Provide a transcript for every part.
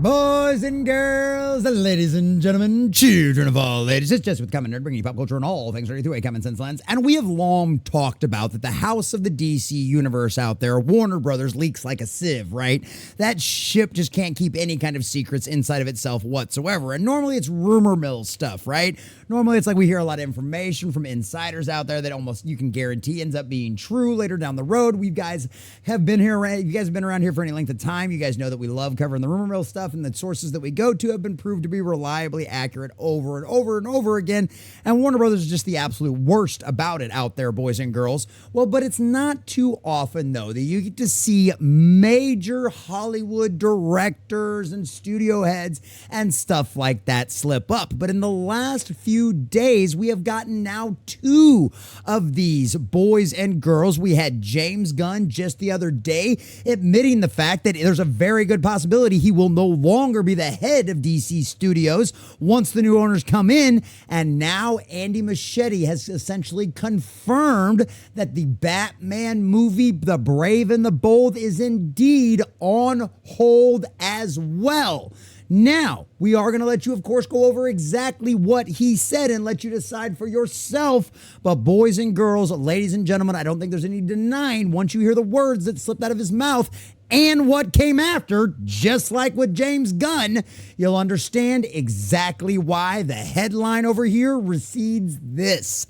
Boys and girls, ladies and gentlemen, children of all ages, it's Jesse with Common Nerd, bringing you pop culture and all things ready through a common sense lens. And we have long talked about that the house of the DC universe out there, Warner Brothers, leaks like a sieve, right? That ship just can't keep any kind of secrets inside of itself whatsoever. And normally it's rumor mill stuff, right? Normally it's like we hear a lot of information from insiders out there that almost you can guarantee ends up being true later down the road. You guys have been around here for any length of time. You guys know that we love covering the rumor mill stuff, and the sources that we go to have been proved to be reliably accurate over and over and over again. And Warner Brothers is just the absolute worst about it out there, boys and girls. Well, but it's not too often, though, that you get to see major Hollywood directors and studio heads and stuff like that slip up. But in the last few days, we have gotten now two of these boys and girls. We had James Gunn just the other day admitting the fact that there's a very good possibility he will no longer be the head of DC Studios once the new owners come in. And now Andy Muschietti has essentially confirmed that the Batman movie, The Brave and the Bold, is indeed on hold as well. Now, we are going to let you, of course, go over exactly what he said and let you decide for yourself. But boys and girls, ladies and gentlemen, I don't think there's any denying once you hear the words that slipped out of his mouth and what came after, just like with James Gunn, you'll understand exactly why the headline over here recedes this.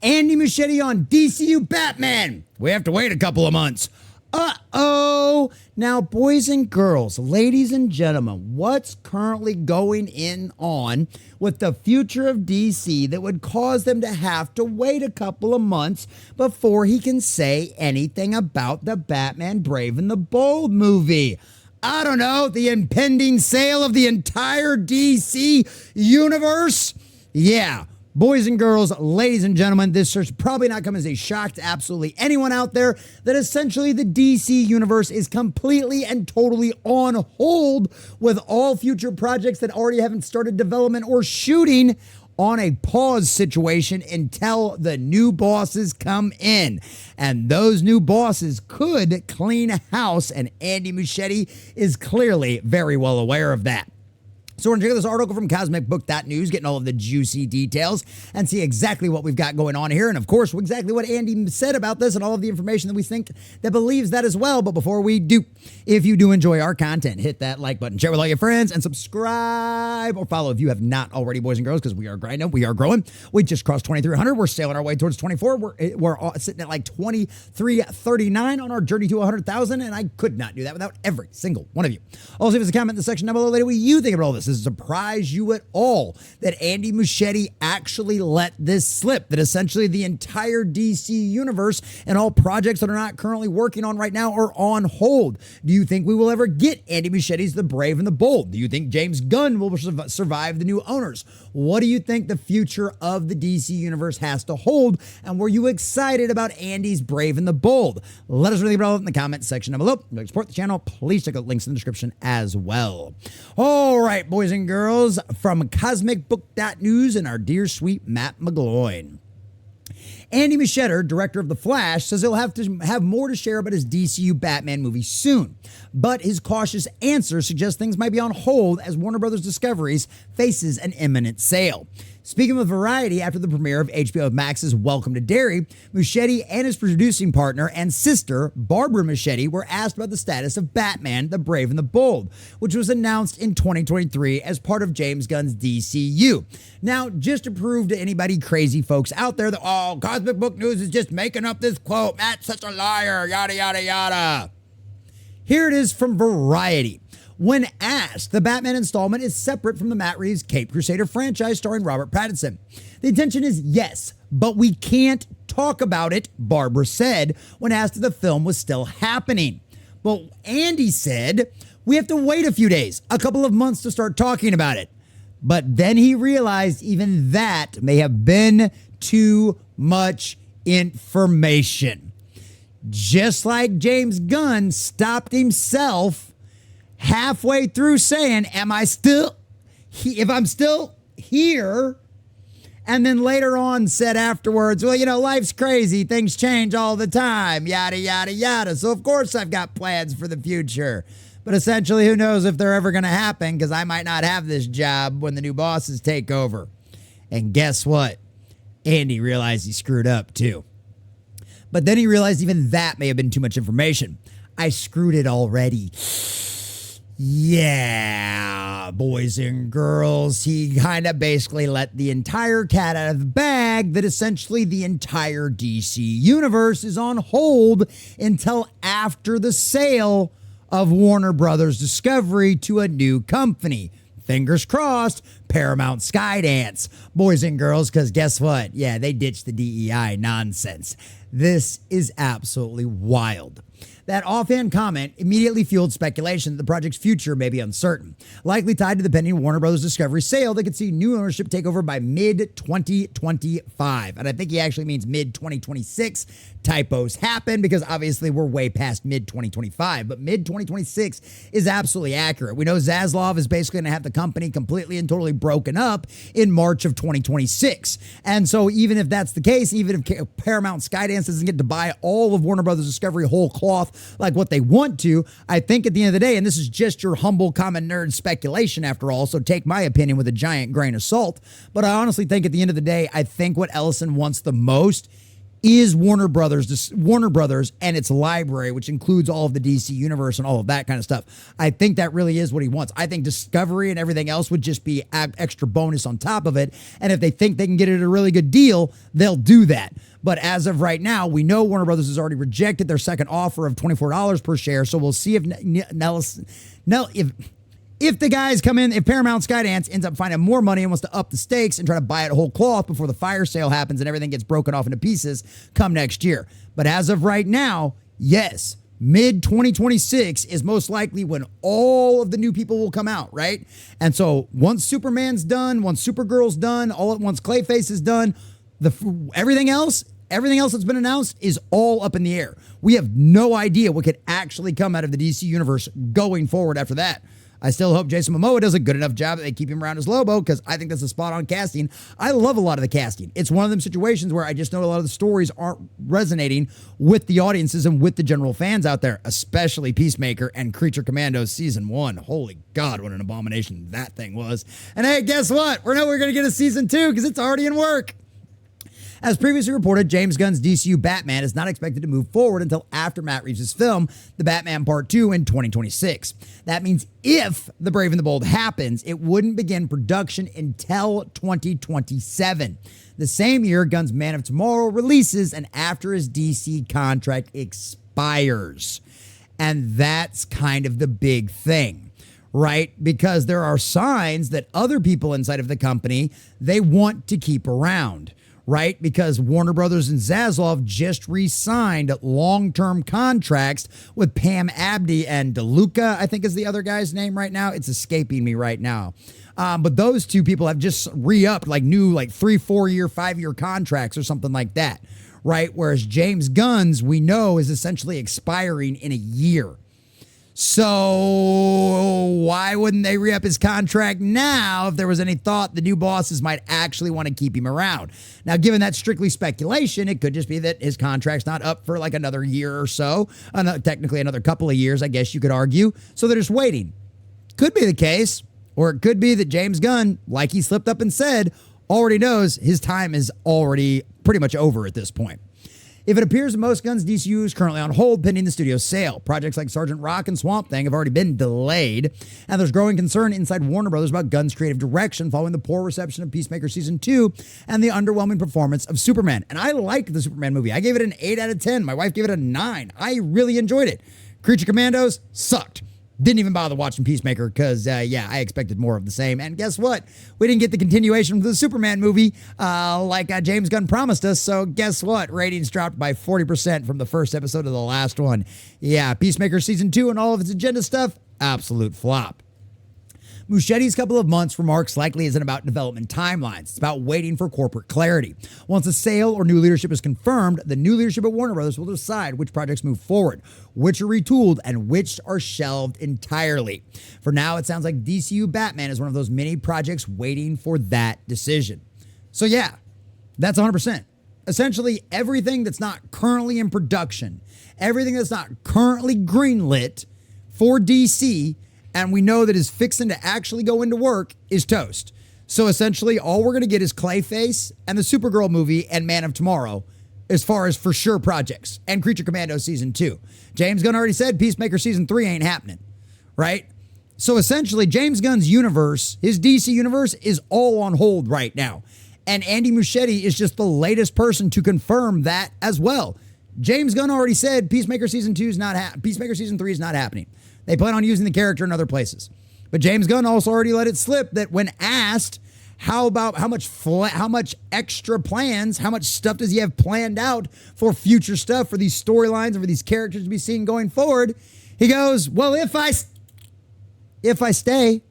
Andy Muschietti on DCU Batman. We have to wait a couple of months. Uh-oh. Now, boys and girls, ladies and gentlemen, what's currently going on with the future of DC that would cause them to have to wait a couple of months before he can say anything about the Batman Brave and the Bold movie? I don't know, the impending sale of the entire DC universe? Yeah. Boys and girls, ladies and gentlemen, this should probably not come as a shock to absolutely anyone out there that essentially the DC universe is completely and totally on hold with all future projects that already haven't started development or shooting on a pause situation until the new bosses come in. And those new bosses could clean house, and Andy Muschietti is clearly very well aware of that. So we're going to check out this article from CosmicBook.news, getting all of the juicy details and see exactly what we've got going on here. And of course, exactly what Andy said about this and all of the information that we think that believes that as well. But before we do, if you do enjoy our content, hit that like button, share with all your friends, and subscribe or follow if you have not already, boys and girls, because we are grinding, we are growing. We just crossed 2,300. We're sailing our way towards 24. We're sitting at like 2,339 on our journey to 100,000. And I could not do that without every single one of you. Also, leave us a comment in the section down below later what you think about all this. Does it surprise you at all that Andy Muschietti actually let this slip, that essentially the entire DC universe and all projects that are not currently working on right now are on hold? Do you think we will ever get Andy Muschietti's The Brave and the Bold? Do you think James Gunn will survive the new owners? What do you think the future of the DC universe has to hold? And were you excited about Andy's Brave and the Bold? Let us know about it in the comment section down below. If you'd like to support the channel, please check out links in the description as well. All right, boys and girls, from CosmicBook.news and our dear sweet Matt McGloin. Andy Muschietti, director of The Flash, says he'll have to have more to share about his DCU Batman movie soon. But his cautious answer suggests things might be on hold as Warner Brothers Discoveries faces an imminent sale. Speaking with Variety after the premiere of HBO Max's Welcome to Derry, Muschietti and his producing partner and sister, Barbara Muschietti, were asked about the status of Batman, The Brave and the Bold, which was announced in 2023 as part of James Gunn's DCU. Now, just to prove to anybody crazy folks out there that, oh, Cosmic Book News is just making up this quote, Matt's such a liar, yada, yada, yada. Here it is from Variety. When asked, the Batman installment is separate from the Matt Reeves Caped Crusader franchise starring Robert Pattinson. The intention is yes, but we can't talk about it, Barbara said when asked if the film was still happening. But Andy said, we have to wait a few days, a couple of months to start talking about it. But then he realized even that may have been too much information. Just like James Gunn stopped himself halfway through saying, if I'm still here, and then later on said afterwards, well, you know, life's crazy, things change all the time, yada, yada, yada, so of course I've got plans for the future. But essentially, who knows if they're ever going to happen, because I might not have this job when the new bosses take over. And guess what? Andy realized he screwed up too. But then he realized even that may have been too much information. I screwed it already. Yeah, boys and girls, he kind of basically let the entire cat out of the bag that essentially the entire DC universe is on hold until after the sale of Warner Brothers Discovery to a new company. Fingers crossed, Paramount Skydance. Boys and girls, because guess what? Yeah, they ditched the DEI nonsense. This is absolutely wild. That offhand comment immediately fueled speculation that the project's future may be uncertain. Likely tied to the pending Warner Brothers Discovery sale, they could see new ownership take over by mid-2025. And I think he actually means mid-2026. Typos happen because obviously we're way past mid-2025, but mid-2026 is absolutely accurate. We know Zaslav is basically going to have the company completely and totally broken up in March of 2026. And so even if that's the case, even if Paramount Skydance doesn't get to buy all of Warner Brothers Discovery whole cloth like what they want to, I think at the end of the day, and this is just your humble common nerd speculation after all, so take my opinion with a giant grain of salt, but I honestly think at the end of the day, I think what Ellison wants the most is Warner Brothers and its library, which includes all of the DC universe and all of that kind of stuff. I think that really is what he wants. I think Discovery and everything else would just be extra bonus on top of it. And if they think they can get it at a really good deal, they'll do that. But as of right now, we know Warner Brothers has already rejected their second offer of $24 per share. So we'll see if the guys come in, if Paramount Skydance ends up finding more money and wants to up the stakes and try to buy it whole cloth before the fire sale happens and everything gets broken off into pieces come next year. But as of right now, yes, mid-2026 is most likely when all of the new people will come out, right? And so once Superman's done, once Supergirl's done, all at once Clayface is done, everything else that's been announced is all up in the air. We have no idea what could actually come out of the DC universe going forward after that. I still hope Jason Momoa does a good enough job that they keep him around as Lobo, because I think that's a spot-on casting. I love a lot of the casting. It's one of them situations where I just know a lot of the stories aren't resonating with the audiences and with the general fans out there, especially Peacemaker and Creature Commandos Season 1. Holy God, what an abomination that thing was. And hey, guess what? We're going to get a Season 2 because it's already in work. As previously reported, James Gunn's DCU Batman is not expected to move forward until after Matt Reeves' film, The Batman Part 2, in 2026. That means if The Brave and the Bold happens, it wouldn't begin production until 2027. The same year, Gunn's Man of Tomorrow releases and after his DC contract expires. And that's kind of the big thing, right? Because there are signs that other people inside of the company, they want to keep around. Right? Because Warner Brothers and Zaslav just re-signed long-term contracts with Pam Abdi and DeLuca, I think is the other guy's name right now. It's escaping me right now. But those two people have just re-upped like new 3-4 year, 5-year contracts or something like that. Right? Whereas James Gunn's, we know, is essentially expiring in a year. So why wouldn't they re-up his contract now if there was any thought the new bosses might actually want to keep him around? Now, given that's strictly speculation, it could just be that his contract's not up for like another year or so, technically another couple of years, I guess you could argue. So they're just waiting. Could be the case, or it could be that James Gunn, like he slipped up and said, already knows his time is already pretty much over at this point. If it appears that most Gunn's DCU is currently on hold pending the studio's sale, projects like Sergeant Rock and Swamp Thing have already been delayed, and there's growing concern inside Warner Brothers about Gunn's creative direction following the poor reception of Peacemaker Season 2 and the underwhelming performance of Superman. And I liked the Superman movie. I gave it an 8 out of 10. My wife gave it a 9. I really enjoyed it. Creature Commandos sucked. Didn't even bother watching Peacemaker because, I expected more of the same. And guess what? We didn't get the continuation of the Superman movie like James Gunn promised us. So guess what? Ratings dropped by 40% from the first episode to the last one. Yeah, Peacemaker Season 2 and all of its agenda stuff, absolute flop. Muschietti's couple of months remarks likely isn't about development timelines. It's about waiting for corporate clarity. Once a sale or new leadership is confirmed, the new leadership at Warner Brothers will decide which projects move forward, which are retooled, and which are shelved entirely. For now, it sounds like DCU Batman is one of those many projects waiting for that decision. So yeah, that's 100%. Essentially, everything that's not currently in production, everything that's not currently greenlit, for DC, and we know that is fixing to actually go into work, is toast. So essentially, all we're going to get is Clayface and the Supergirl movie and Man of Tomorrow as far as for sure projects, and Creature Commando Season 2. James Gunn already said Peacemaker Season 3 ain't happening, right? So essentially, James Gunn's universe, his DC universe, is all on hold right now. And Andy Muschietti is just the latest person to confirm that as well. James Gunn already said Peacemaker Season 3 is not happening. They plan on using the character in other places. But James Gunn also already let it slip that when asked how much extra plans, how much stuff does he have planned out for future stuff, for these storylines and for these characters to be seen going forward, he goes, well, if I stay,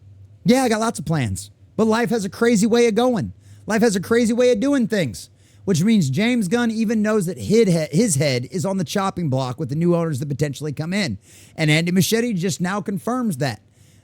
yeah, I got lots of plans. But life has a crazy way of going. Life has a crazy way of doing things, which means James Gunn even knows that his head is on the chopping block with the new owners that potentially come in. And Andy Muschietti just now confirms that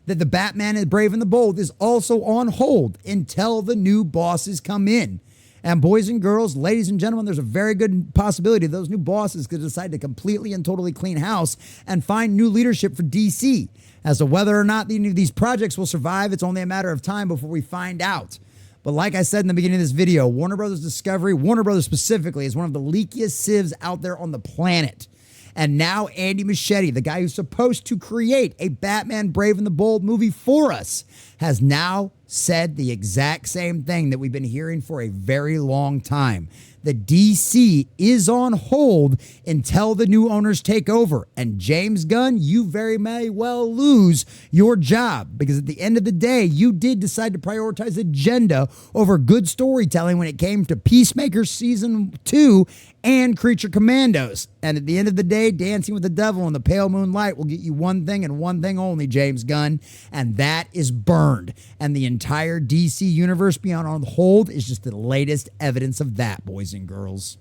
the Batman and Brave and the Bold is also on hold until the new bosses come in. And boys and girls, ladies and gentlemen, there's a very good possibility those new bosses could decide to completely and totally clean house and find new leadership for DC. As to whether or not any of these projects will survive, it's only a matter of time before we find out. But like I said in the beginning of this video, Warner Brothers Discovery, Warner Brothers specifically, is one of the leakiest sieves out there on the planet. And now Andy Muschietti, the guy who's supposed to create a Batman Brave and the Bold movie for us, has now said the exact same thing that we've been hearing for a very long time. The DC is on hold until the new owners take over. And James Gunn, you very may well lose your job, because at the end of the day, you did decide to prioritize agenda over good storytelling when it came to Peacemaker Season 2 and Creature Commandos. And at the end of the day, Dancing with the Devil in the Pale Moonlight will get you one thing and one thing only, James Gunn, and that is burned. And the entire DC universe being on hold is just the latest evidence of that, boys and girls.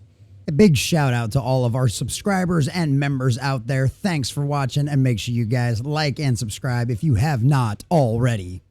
A big shout out to all of our subscribers and members out there. Thanks for watching, and make sure you guys like and subscribe if you have not already.